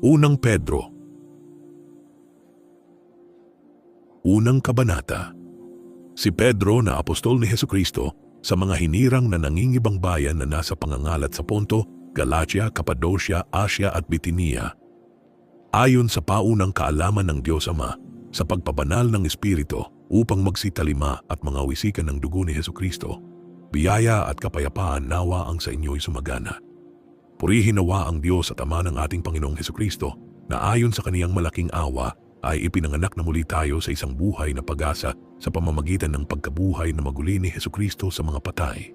Unang Pedro, Unang Kabanata. Si Pedro na apostol ni Hesukristo sa mga hinirang na nangingibang bayan na nasa pangangalat sa Ponto, Galatia, Cappadocia, Asia at Bitinia. Ayon sa paunang kaalaman ng Diyos Ama, sa pagpabanal ng Espiritu upang magsitalima at mga wisikan ng dugo ni Hesukristo, biyaya at kapayapaan nawa ang sa inyo'y sumagana. Purihin nawa ang Diyos at Ama ng ating Panginoong Hesukristo na ayon sa kaniyang malaking awa ay ipinanganak na muli tayo sa isang buhay na pag-asa sa pamamagitan ng pagkabuhay na maguli ni Hesukristo sa mga patay.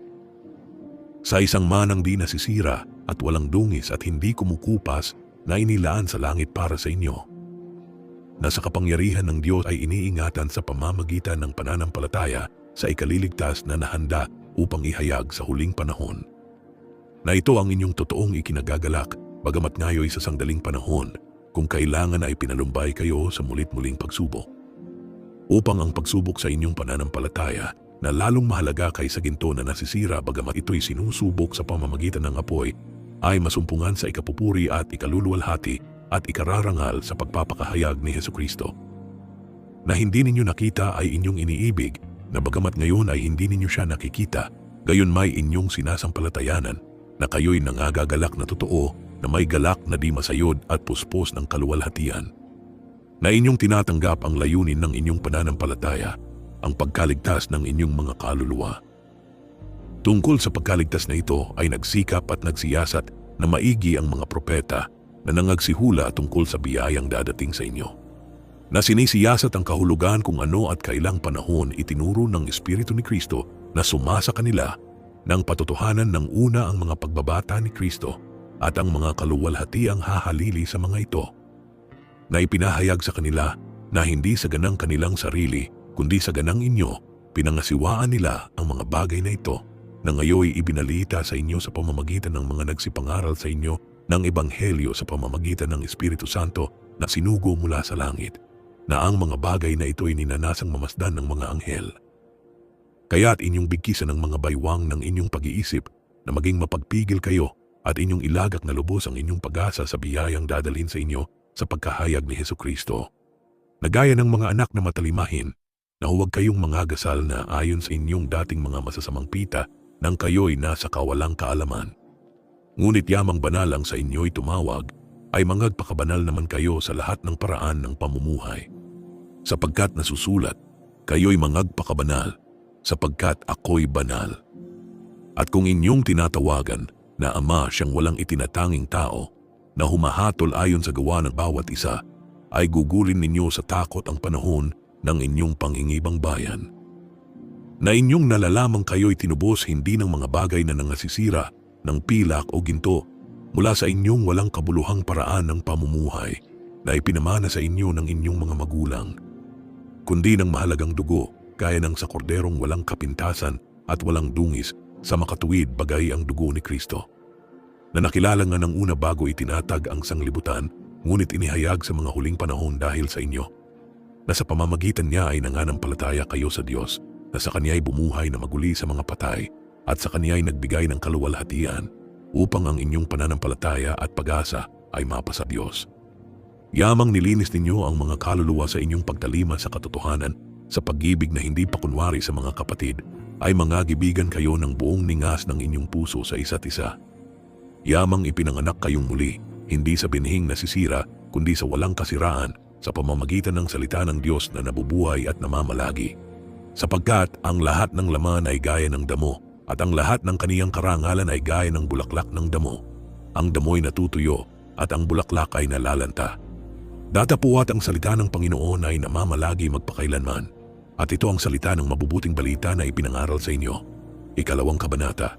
Sa isang manang di nasisira at walang dungis at hindi kumukupas na inilaan sa langit para sa inyo, na sa kapangyarihan ng Diyos ay iniingatan sa pamamagitan ng pananampalataya sa ikaliligtas na nahanda upang ihayag sa huling panahon. Na ito ang inyong totoong ikinagagalak, bagamat ngayoy sa sangdaling panahon, kung kailangan ay pinalumbay kayo sa mulit-muling pagsubok. Upang ang pagsubok sa inyong pananampalataya na lalong mahalaga kaysa ginto na nasisira bagamat ito'y sinusubok sa pamamagitan ng apoy, ay masumpungan sa ikapupuri at ikaluluwalhati at ikararangal sa pagpapakahayag ni Hesukristo. Na hindi ninyo nakita ay inyong iniibig, na bagamat ngayon ay hindi ninyo siya nakikita, gayon may inyong sinasampalatayanan, na kayo'y nangagagalak na totoo, na may galak na di masayod at puspos ng kaluwalhatian. Na inyong tinatanggap ang layunin ng inyong pananampalataya, ang pagkaligtas ng inyong mga kaluluwa. Tungkol sa pagkaligtas na ito ay nagsikap at nagsiyasat na maigi ang mga propeta na nangagsihula tungkol sa biyayang dadating sa inyo. Na sinisiyasat ang kahulugan kung ano at kailang panahon itinuro ng Espiritu ni Kristo na sumasa kanila ng patotohanan ng una ang mga pagbabata ni Kristo at ang mga kaluwalhatiang hahalili sa mga ito. Na ipinahayag sa kanila na hindi sa ganang kanilang sarili kundi sa ganang inyo, pinangasiwaan nila ang mga bagay na ito na ngayoy ibinalita sa inyo sa pamamagitan ng mga nagsipangaral sa inyo ng Ebanghelyo sa pamamagitan ng Espiritu Santo na sinugo mula sa langit, na ang mga bagay na ito ay ninanasang mamasdan ng mga anghel. Kaya't inyong bigkisan ng mga baywang ng inyong pag-iisip na maging mapagpigil kayo at inyong ilagak na lubos ang inyong pag-asa sa biyayang dadalhin sa inyo sa pagkahayag ni Hesukristo. Na gaya ng mga anak na matalimahin, na huwag kayong mangagasal na ayon sa inyong dating mga masasamang pita nang kayo'y nasa kawalang kaalaman. Ngunit yamang banal ang sa inyo'y tumawag, ay mangagpakabanal naman kayo sa lahat ng paraan ng pamumuhay. Sapagkat nasusulat, kayo'y mangagpakabanal, sapagkat ako'y banal. At kung inyong tinatawagan na Ama siyang walang itinatanging tao, na humahatol ayon sa gawa ng bawat isa, ay gugulin ninyo sa takot ang panahon ng inyong pangingibang bayan. Na inyong nalalamang kayo'y tinubos hindi ng mga bagay na nangasisira, ng pilak o ginto, mula sa inyong walang kabuluhang paraan ng pamumuhay na ipinamana sa inyo ng inyong mga magulang, kundi ng mahalagang dugo, gaya ng sa korderong walang kapintasan at walang dungis, sa makatuwid bagay ang dugo ni Kristo. Na nakilala nga ng una bago itinatag ang sanglibutan, ngunit inihayag sa mga huling panahon dahil sa inyo, na sa pamamagitan niya ay nananampalataya kayo sa Diyos, na sa Kaniya'y bumuhay na maguli sa mga patay, at sa Kaniya'y nagbigay ng kaluwalhatian, upang ang inyong pananampalataya at pag-asa ay mapasa Diyos. Yamang nilinis ninyo ang mga kaluluwa sa inyong pagtalima sa katotohanan, sa pag-ibig na hindi pakunwari sa mga kapatid, ay mangagibigan kayo ng buong ningas ng inyong puso sa isa't isa. Yamang ipinanganak kayong muli, hindi sa binhing nasisira, kundi sa walang kasiraan, sa pamamagitan ng salita ng Diyos na nabubuhay at namamalagi. Sapagkat ang lahat ng laman ay gaya ng damo, at ang lahat ng kaniyang karangalan ay gaya ng bulaklak ng damo. Ang damo'y natutuyo, at ang bulaklak ay nalalanta. Datapuat ang salita ng Panginoon ay namamalagi magpakailanman, at ito ang salita ng mabubuting balita na ipinangaral sa inyo. Ikalawang kabanata.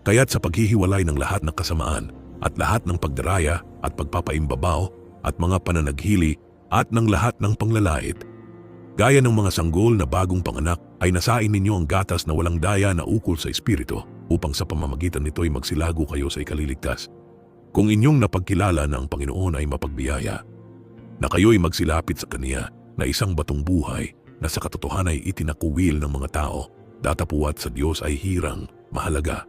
Kaya't sa paghihiwalay ng lahat ng kasamaan, at lahat ng pagdaraya, at pagpapaimbabaw, at mga pananaghili, at ng lahat ng panglalait, gaya ng mga sanggol na bagong panganak, ay nasain ninyo ang gatas na walang daya na ukol sa Espiritu, upang sa pamamagitan nito'y magsilago kayo sa ikaliligtas. Kung inyong napagkilala na ang Panginoon ay mapagbiyaya, na kayo'y magsilapit sa Kaniya na isang batong buhay, na sa katotohanan ay itinakuwil ng mga tao, datapuat sa Diyos ay hirang, mahalaga.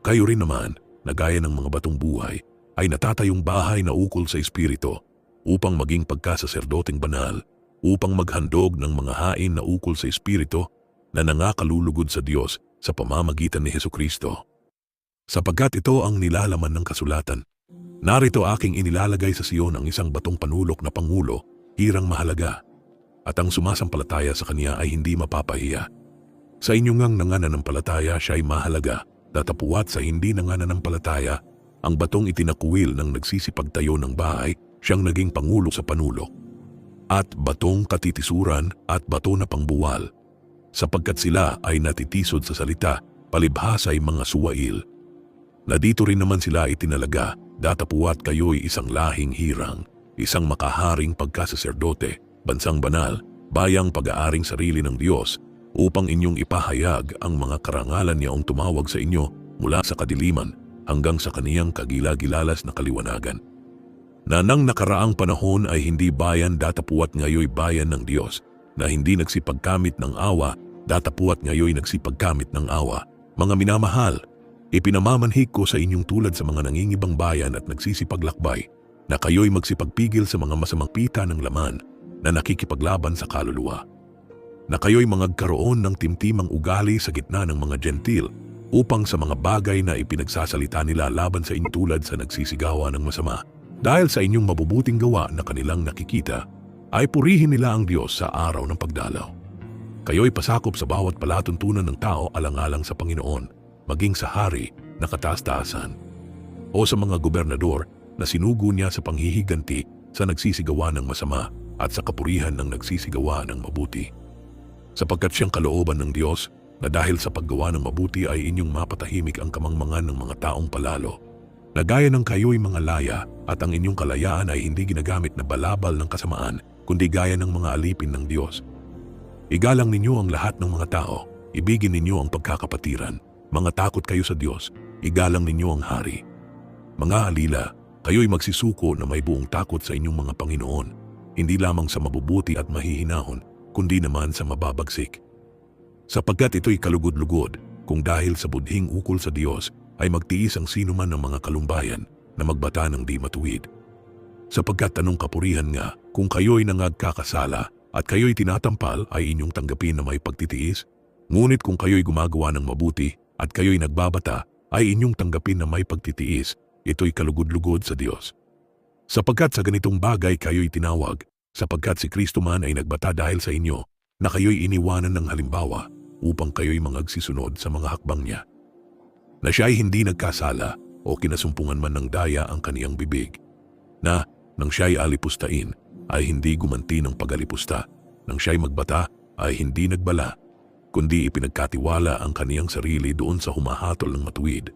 Kayo rin naman, na gaya ng mga batong buhay, ay natatayong bahay na ukol sa Espiritu upang maging pagkasaserdoteng banal, upang maghandog ng mga hain na ukol sa Espiritu na nangakalulugod sa Diyos sa pamamagitan ni Hesukristo. Sapagkat ito ang nilalaman ng kasulatan, narito aking inilalagay sa Siyon ang isang batong panulok na pangulo, hirang mahalaga, at ang sumasampalataya sa kanya ay hindi mapapahiya. Sa inyong ngang nangananampalataya siya ay mahalaga, datapuat sa hindi nangananampalataya, ang batong itinakuwil ng nagsisipagtayo ng bahay, siyang naging pangulo sa panulok. At batong katitisuran at bato na pangbuwal, sapagkat sila ay natitisod sa salita, palibhasa ay mga suwail. Na dito rin naman sila itinalaga, datapuat kayo'y isang lahing hirang, isang makaharing pagkasaserdote, bansang banal, bayang pag-aaring sarili ng Diyos, upang inyong ipahayag ang mga karangalan niyang tumawag sa inyo mula sa kadiliman hanggang sa kaniyang kagilagilalas na kaliwanagan. Na nang nakaraang panahon ay hindi bayan datapuat ngayoy bayan ng Diyos, na hindi nagsipagkamit ng awa, datapuat ngayoy nagsipagkamit ng awa. Mga minamahal, ipinamamanhik ko sa inyong tulad sa mga nangingibang bayan at nagsisipaglakbay, na kayo'y magsipagpigil sa mga masamang pita ng laman na nakikipaglaban sa kaluluwa. Na kayo'y magkaroon ng timtimang ugali sa gitna ng mga gentil upang sa mga bagay na ipinagsasalita nila laban sa inyo tulad sa nagsisigawa ng masama. Dahil sa inyong mabubuting gawa na kanilang nakikita, ay purihin nila ang Diyos sa araw ng pagdalaw. Kayo'y pasakop sa bawat palatuntunan ng tao alang-alang sa Panginoon, maging sa hari na kataas-taasan, o sa mga gobernador na sinugo niya sa panghihiganti sa nagsisigawa ng masama at sa kapurihan ng nagsisigawa ng mabuti. Sapagkat siyang kalooban ng Diyos na dahil sa paggawa ng mabuti ay inyong mapatahimik ang kamangmangan ng mga taong palalo, na gaya ng kayo'y mga laya at ang inyong kalayaan ay hindi ginagamit na balabal ng kasamaan, kundi gaya ng mga alipin ng Diyos. Igalang ninyo ang lahat ng mga tao, ibigin ninyo ang pagkakapatiran, mga takot kayo sa Diyos, igalang ninyo ang hari. Mga alila, kayo'y magsisuko na may buong takot sa inyong mga Panginoon, hindi lamang sa mabubuti at mahihinahon, kundi naman sa mababagsik. Sapagkat ito'y kalugod-lugod, kung dahil sa budhing ukol sa Diyos ay magtiis ang sinuman ng mga kalumbayan na magbata ng di matuwid. Sapagkat tanong kapurihan nga, kung kayo'y nangagkakasala at kayo'y tinatampal ay inyong tanggapin na may pagtitiis, ngunit kung kayo'y gumagawa ng mabuti at kayo'y nagbabata ay inyong tanggapin na may pagtitiis, ito'y kalugod-lugod sa Diyos. Sapagkat sa ganitong bagay kayo'y tinawag, sapagkat si Kristo man ay nagbata dahil sa inyo, na kayo'y iniwanan ng halimbawa upang kayo'y mangagsisunod sa mga hakbang niya. Na siya ay hindi nagkasala o kinasumpungan man ng daya ang kaniyang bibig, na nang siya'y alipustain ay hindi gumanti ng pag-alipusta, nang siya'y magbata ay hindi nagbala, kundi ipinagkatiwala ang kaniyang sarili doon sa humahatol ng matuwid.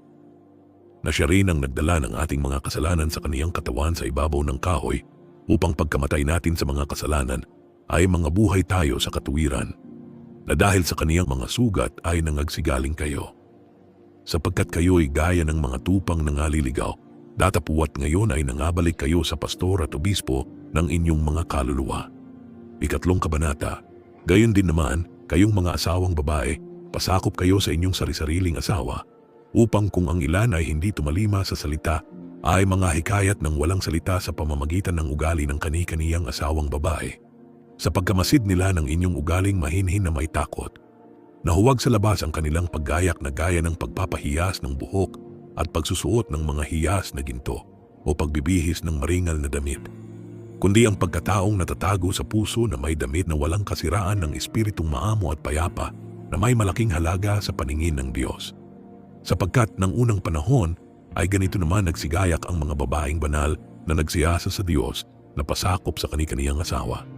Na siya rin ang nagdala ng ating mga kasalanan sa kaniyang katawan sa ibabaw ng kahoy, upang pagkamatay natin sa mga kasalanan ay mga buhay tayo sa katuwiran, na dahil sa kaniyang mga sugat ay nangagsigaling kayo. Sapagkat kayo'y gaya ng mga tupang nangaliligaw, datapuat ngayon ay nangabalik kayo sa pastor at obispo ng inyong mga kaluluwa. Ikatlong kabanata, gayon din naman, kayong mga asawang babae, pasakop kayo sa inyong sari-sariling asawa, upang kung ang ilan ay hindi tumalima sa salita, ay mga hikayat ng walang salita sa pamamagitan ng ugali ng kani-kaniyang asawang babae. Sa pagkamasid nila ng inyong ugaling mahinhin na may takot, na huwag sa labas ang kanilang paggayak na gaya ng pagpapahiyas ng buhok at pagsusuot ng mga hiyas na ginto o pagbibihis ng maringal na damit, kundi ang pagkataong natatago sa puso na may damit na walang kasiraan ng espiritong maamo at payapa na may malaking halaga sa paningin ng Diyos. Sapagkat ng unang panahon ay ganito naman nagsigayak ang mga babaeng banal na nagsiyasa sa Diyos na pasakop sa kani-kaniyang asawa.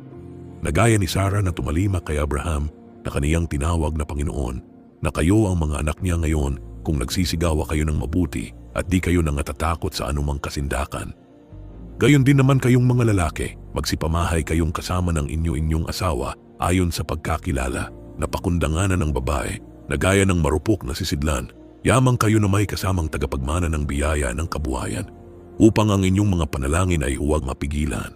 Nagaya ni Sarah na tumalima kay Abraham na kaniyang tinawag na Panginoon, na kayo ang mga anak niya ngayon kung nagsisigawa kayo ng mabuti at di kayo nangatatakot sa anumang kasindakan. Gayon din naman kayong mga lalaki, magsipamahay kayong kasama ng inyong asawa ayon sa pagkakilala, na pakundanganan ng babae, na gaya ng marupok na sisidlan, yamang kayo na may kasamang tagapagmana ng biyaya ng kabuhayan, upang ang inyong mga panalangin ay huwag mapigilan.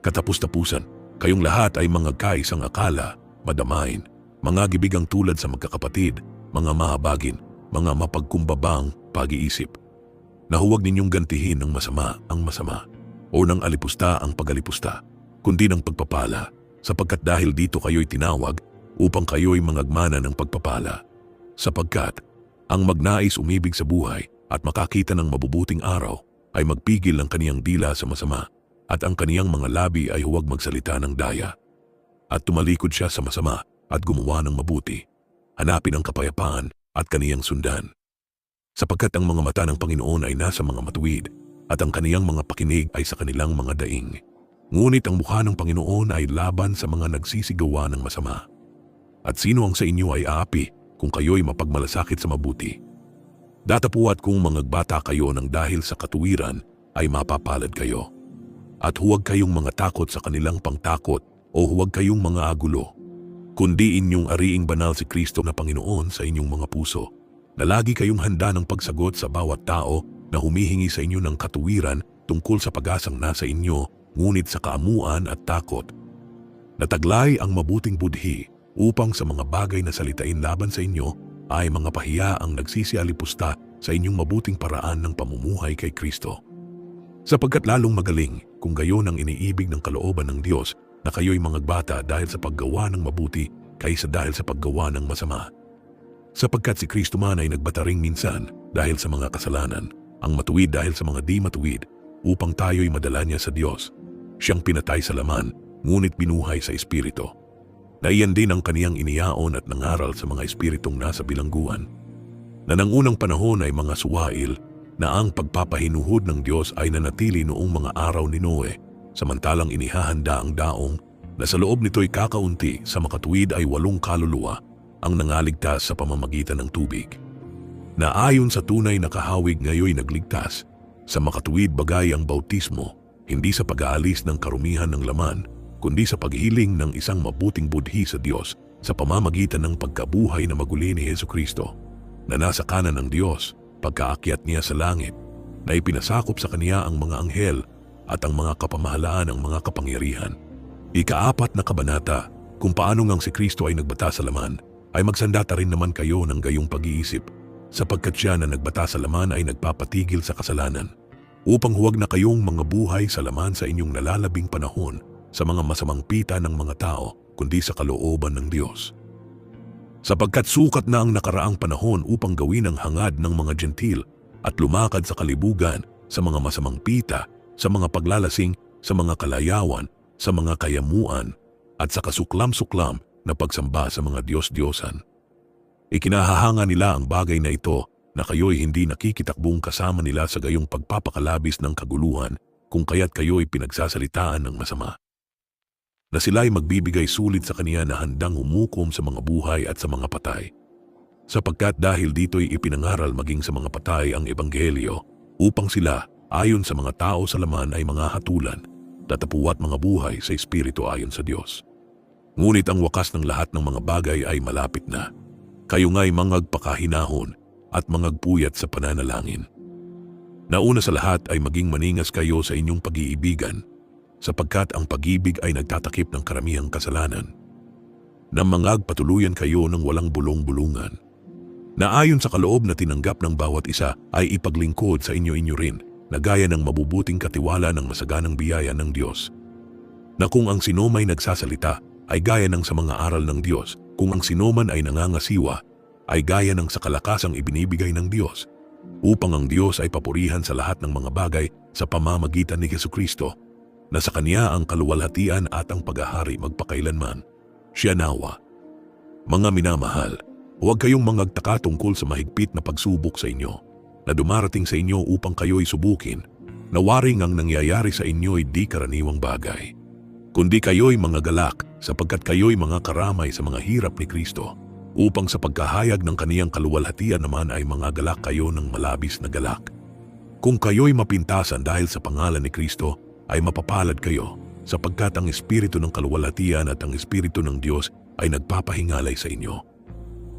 Katapus-tapusan, kayong lahat ay mga kaisang akala, madamain, mga gibigang tulad sa magkakapatid, mga mahabagin, mga mapagkumbabang pag-iisip, na huwag ninyong gantihin ng masama ang masama o ng alipusta ang pag-alipusta, kundi ng pagpapala, sapagkat dahil dito kayo'y tinawag upang kayo'y mangagmana ng pagpapala. Sapagkat ang magnais umibig sa buhay at makakita ng mabubuting araw ay magpigil ng kaniyang dila sa masama at ang kaniyang mga labi ay huwag magsalita ng daya. At tumalikod siya sa masama at gumawa ng mabuti. Hanapin ang kapayapaan at kaniyang sundan. Sapagkat ang mga mata ng Panginoon ay nasa mga matuwid at ang kaniyang mga pakinig ay sa kanilang mga daing. Ngunit ang mukha ng Panginoon ay laban sa mga nagsisigawa ng masama. At sino ang sa inyo ay aapi kung kayo'y mapagmalasakit sa mabuti? Datapuat kung mangagbata kayo ng dahil sa katuwiran ay mapapalad kayo. At huwag kayong mga takot sa kanilang pangtakot o huwag kayong mga agulo, kundi inyong ariing banal si Kristo na Panginoon sa inyong mga puso, na lagi kayong handa ng pagsagot sa bawat tao na humihingi sa inyo ng katuwiran tungkol sa pag-asang nasa inyo, ngunit sa kaamuan at takot. Nataglay ang mabuting budhi upang sa mga bagay na salitain laban sa inyo ay mga pahiya ang nagsisialipusta sa inyong mabuting paraan ng pamumuhay kay Kristo. Sapagkat lalong magaling kung gayon ang iniibig ng kalooban ng Diyos na kayo'y mangagbata dahil sa paggawa ng mabuti kaysa dahil sa paggawa ng masama. Sapagkat si Kristo man ay nagbata ring minsan dahil sa mga kasalanan, ang matuwid dahil sa mga di matuwid, upang tayo'y madala niya sa Diyos. Siyang pinatay sa laman, ngunit binuhay sa Espiritu. Na iyan din ang kaniyang iniyaon at nangaral sa mga espiritong nasa bilangguan, na nang unang panahon ay mga suwail, na ang pagpapahinuhod ng Diyos ay nanatili noong mga araw ni Noe, samantalang inihahanda ang daong, na sa loob nito'y kakaunti sa makatuwid ay 8 kaluluwa, ang nangaligtas sa pamamagitan ng tubig. Na ayon sa tunay na kahawig ngayoy nagligtas, sa makatuwid bagay ang bautismo, hindi sa pag-aalis ng karumihan ng laman, kundi sa paghiling ng isang mabuting budhi sa Diyos sa pamamagitan ng pagkabuhay na maguli ni Jesucristo, na nasa kanan ng Diyos pagkaakyat niya sa langit, na ipinasakop sa kaniya ang mga anghel at ang mga kapamahalaan ng mga kapangyarihan. Ika-4 na kabanata, kung paano ngang si Kristo ay nagbata sa laman, ay magsandata rin naman kayo ng gayong pag-iisip, sapagkat siya na nagbata sa laman ay nagpapatigil sa kasalanan, upang huwag na kayong mga buhay sa laman sa inyong nalalabing panahon sa mga masamang pita ng mga tao, kundi sa kalooban ng Diyos. Sapagkat sukat na ang nakaraang panahon upang gawin ang hangad ng mga gentil at lumakad sa kalibugan, sa mga masamang pita, sa mga paglalasing, sa mga kalayawan, sa mga kayamuan, at sa kasuklam-suklam na pagsamba sa mga Diyos-Diyosan. Ikinahahanga nila ang bagay na ito na kayo'y hindi nakikitakbong kasama nila sa gayong pagpapakalabis ng kaguluhan, kung kaya't kayo'y pinagsasalitaan ng masama. Na sila'y magbibigay sulit sa kaniya na handang humukom sa mga buhay at sa mga patay. Sapagkat dahil dito'y ipinangaral maging sa mga patay ang ebanghelyo, upang sila, ayon sa mga tao sa laman ay mga hatulan, tatapuat mga buhay sa espiritu ayon sa Diyos. Ngunit ang wakas ng lahat ng mga bagay ay malapit na. Kayo nga'y mangagpakahinahon at mangagpuyat sa pananalangin. Nauna sa lahat ay maging maningas kayo sa inyong pag-iibigan, sapagkat ang pag-ibig ay nagtatakip ng karamihang kasalanan. Na mangagpatuluyan kayo ng walang bulong-bulungan. Na ayon sa kaloob na tinanggap ng bawat isa ay ipaglingkod sa inyo-inyo rin, na gaya ng mabubuting katiwala ng masaganang biyaya ng Diyos. Na kung ang sino may nagsasalita ay gaya ng sa mga aral ng Diyos, kung ang sinuman ay nangangasiwa, ay gaya ng sa kalakasang ibinibigay ng Diyos, upang ang Diyos ay papurihan sa lahat ng mga bagay sa pamamagitan ni Jesucristo, na sa Kanya ang kaluwalhatian at ang paghahari magpakailanman. Siya nawa. Mga minamahal, huwag kayong mangagtaka tungkol sa mahigpit na pagsubok sa inyo, na dumarating sa inyo upang kayo'y subukin, na waring ang nangyayari sa inyo'y di karaniwang bagay. Kundi kayo'y mga galak, sapagkat kayo'y mga karamay sa mga hirap ni Kristo, upang sa pagkahayag ng kaniyang kaluwalhatian naman ay mga galak kayo ng malabis na galak. Kung kayo'y mapintasan dahil sa pangalan ni Kristo, ay mapapalad kayo, sapagkat ang espiritu ng kaluwalhatian at ang espiritu ng Diyos ay nagpapahingalay sa inyo.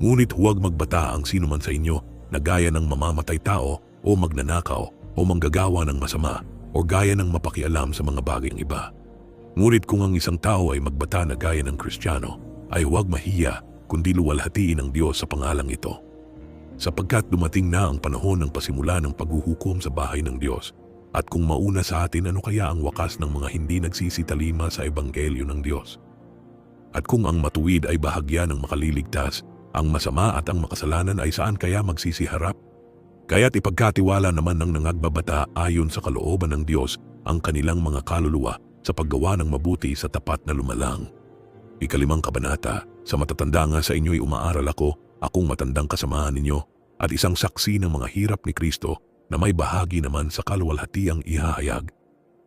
Ngunit huwag magbata ang sinuman sa inyo na gaya ng mamamatay tao o magnanakaw o manggagawa ng masama o gaya ng mapakialam sa mga bagayng iba. Ngunit kung ang isang tao ay magbata na gaya ng Kristiyano, ay huwag mahiya kundi luwalhatiin ang Diyos sa pangalang ito. sapagkat dumating na ang panahon ng pasimula ng paghuhukom sa bahay ng Diyos. At kung mauna sa atin, ano kaya ang wakas ng mga hindi nagsisitalima sa ebanghelyo ng Diyos? At kung ang matuwid ay bahagya ng makaliligtas, ang masama at ang makasalanan ay saan kaya magsisiharap? Kaya't ipagkatiwala naman ng nangagbabata ayon sa kalooban ng Diyos ang kanilang mga kaluluwa sa paggawa ng mabuti sa tapat na lumalang. 5 kabanata, sa matatanda nga sa inyo'y umaaral ako, akong matandang kasamahan ninyo, at isang saksi ng mga hirap ni Kristo na may bahagi naman sa kaluwalhatiang ihahayag.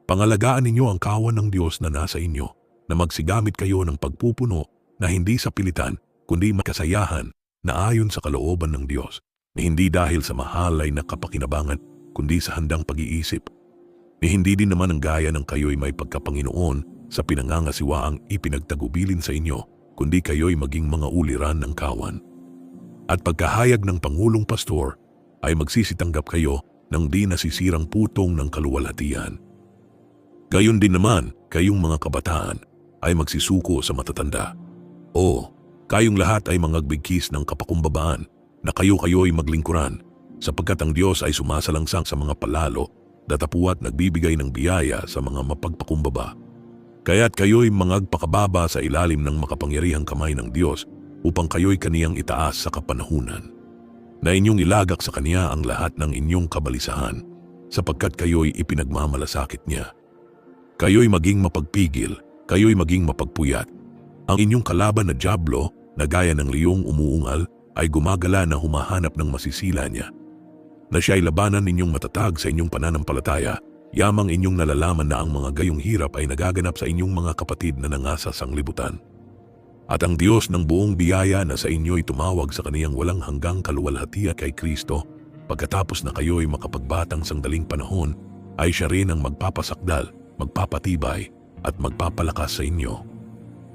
Pangalagaan ninyo ang kawan ng Diyos na nasa inyo, na magsigamit kayo ng pagpupuno na hindi sa pilitan, kundi makasayahan na ayon sa kalooban ng Diyos, na hindi dahil sa mahalay na kapakinabangan, kundi sa handang pag-iisip. Ni hindi din naman ang gaya ng kayo'y may pagkapanginoon sa pinangangasiwaang ipinagtagubilin sa inyo, kundi kayo'y maging mga uliran ng kawan. At pagkahayag ng Pangulong Pastor, ay magsisitanggap kayo ng di nasisirang putong ng kaluwalhatian. Gayon din naman, kayong mga kabataan ay magsisuko sa matatanda. O, kayong lahat ay mangagbigkis ng kapakumbabaan na kayo-kayo'y maglingkuran, sapagkat ang Diyos ay sumasalangsang sa mga palalo, datapuat nagbibigay ng biyaya sa mga mapagpakumbaba. Kaya't kayo'y mangagpakababa sa ilalim ng makapangyarihang kamay ng Diyos upang kayo'y kaniyang itaas sa kapanahunan. Na inyong ilagak sa Kaniya ang lahat ng inyong kabalisahan, sapagkat kayo'y ipinagmamalasakit niya. Kayo'y maging mapagpigil, kayo'y maging mapagpuyat. Ang inyong kalaban na dyablo, na gaya ng liyong umuungal, ay gumagala na humahanap ng masisila niya. Na siya'y labanan ninyong matatag sa inyong pananampalataya, yamang inyong nalalaman na ang mga gayong hirap ay nagaganap sa inyong mga kapatid na nangasa sa sanglibutan. At ang Diyos ng buong biyaya na sa inyo'y tumawag sa kaniyang walang hanggang kaluwalhatian kay Kristo, pagkatapos na kayo'y makapagbatang sangdaling panahon, ay siya rin ang magpapasakdal, magpapatibay, at magpapalakas sa inyo.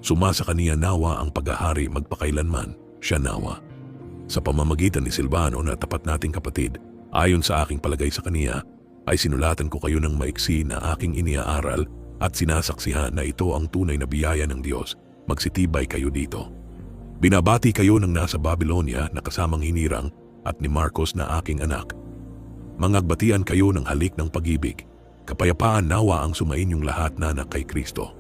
Sumasa kaniya nawa ang paghahari magpakailanman, siya nawa. Sa pamamagitan ni Silvano na tapat nating kapatid, ayon sa aking palagay sa kaniya, ay sinulatan ko kayo ng maiksi na aking iniaaral at sinasaksihan na ito ang tunay na biyaya ng Diyos. Magsitibay kayo dito. Binabati kayo ng nasa Babylonia na kasamang hinirang at ni Marcos na aking anak. Mangagbatian kayo ng halik ng pag-ibig. Kapayapaan nawa ang sumainyong lahat na anak kay Kristo.